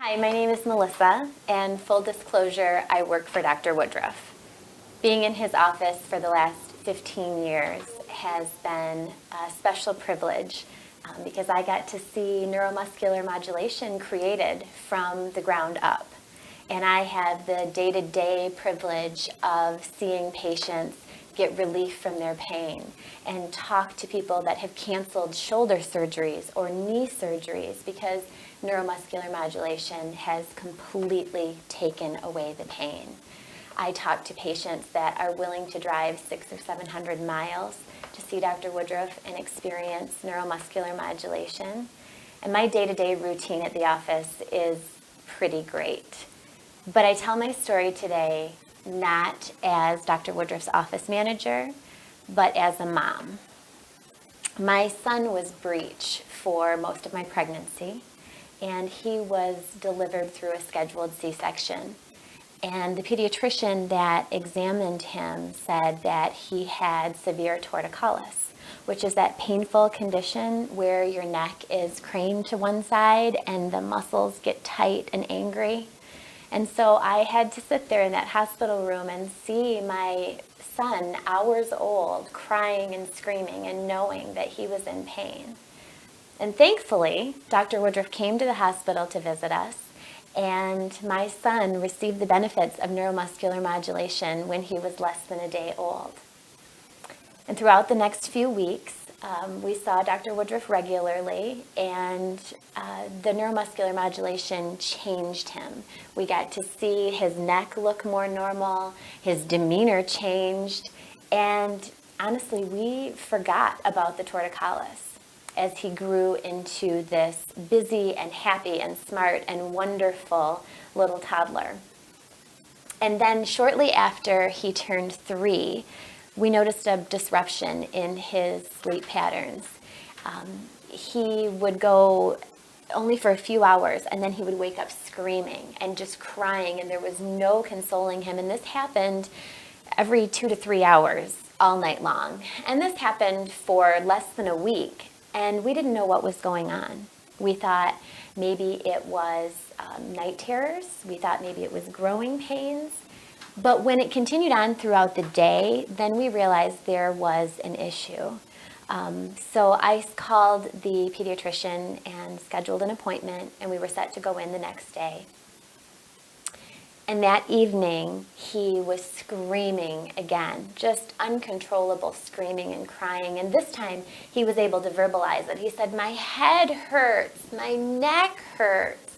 Hi, my name is Melissa, and full disclosure, I work for Dr. Woodruff. Being in his office for the last 15 years has been a special privilege because I got to see neuromuscular modulation created from the ground up. And I had the day-to-day privilege of seeing patients get relief from their pain and talk to people that have canceled shoulder surgeries or knee surgeries because neuromuscular modulation has completely taken away the pain. I talk to patients that are willing to drive 600 or 700 miles to see Dr. Woodruff and experience neuromuscular modulation. And my day-to-day routine at the office is pretty great. But I tell my story today not as Dr. Woodruff's office manager, but as a mom. My son was breech for most of my pregnancy, and he was delivered through a scheduled C-section. And the pediatrician that examined him said that he had severe torticollis, which is that painful condition where your neck is craned to one side and the muscles get tight and angry. And so I had to sit there in that hospital room and see my son, hours old, crying and screaming and knowing that he was in pain. And thankfully, Dr. Woodruff came to the hospital to visit us, and my son received the benefits of neuromuscular modulation when he was less than a day old. And throughout the next few weeks, we saw Dr. Woodruff regularly, and the neuromuscular modulation changed him. We got to see his neck look more normal, his demeanor changed, and honestly, we forgot about the torticollis as he grew into this busy and happy and smart and wonderful little toddler. And then shortly after he turned 3, we noticed a disruption in his sleep patterns. He would go only for a few hours, and then he would wake up screaming and just crying, and there was no consoling him. And this happened every 2 to 3 hours all night long. And this happened for less than a week, and we didn't know what was going on. We thought maybe it was night terrors. We thought maybe it was growing pains. But when it continued on throughout the day, then we realized there was an issue. So I called the pediatrician and scheduled an appointment, and we were set to go in the next day. And that evening, he was screaming again, just uncontrollable screaming and crying. And this time, he was able to verbalize it. He said, "My head hurts, my neck hurts."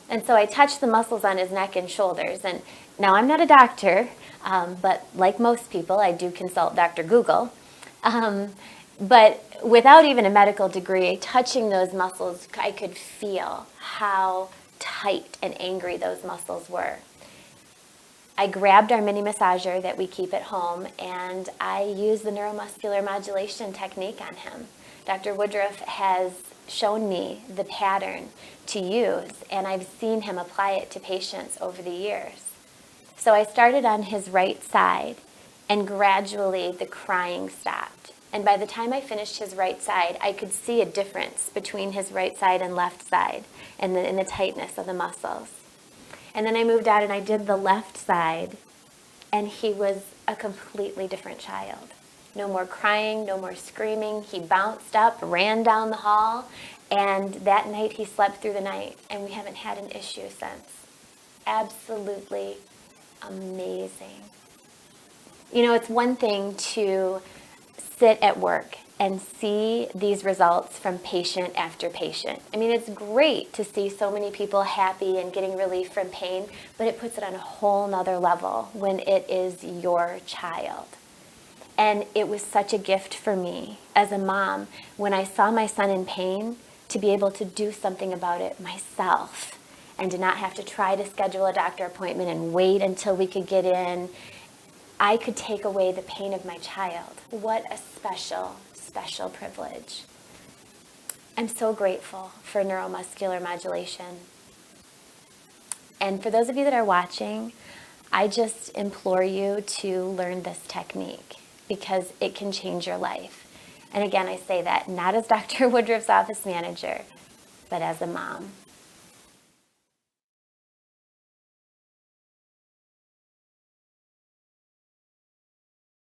And so I touched the muscles on his neck and shoulders. And now I'm not a doctor, but like most people, I do consult Dr. Google. But without even a medical degree, touching those muscles, I could feel how tight and angry those muscles were. I grabbed our mini massager that we keep at home, and I used the neuromuscular modulation technique on him. Dr. Woodruff has shown me the pattern to use, and I've seen him apply it to patients over the years. So I started on his right side, and gradually the crying stopped. And by the time I finished his right side, I could see a difference between his right side and left side in the tightness of the muscles. And then I moved out and I did the left side, and he was a completely different child. No more crying, no more screaming. He bounced up, ran down the hall, and that night he slept through the night, and we haven't had an issue since. Absolutely amazing. You know, it's one thing to sit at work and see these results from patient after patient. I mean, it's great to see so many people happy and getting relief from pain, but it puts it on a whole nother level when it is your child. And it was such a gift for me as a mom when I saw my son in pain to be able to do something about it myself and to not have to try to schedule a doctor appointment and wait until we could get in. I could take away the pain of my child. What a special, special privilege. I'm so grateful for neuromuscular modulation. And for those of you that are watching, I just implore you to learn this technique because it can change your life. And again, I say that not as Dr. Woodruff's office manager, but as a mom.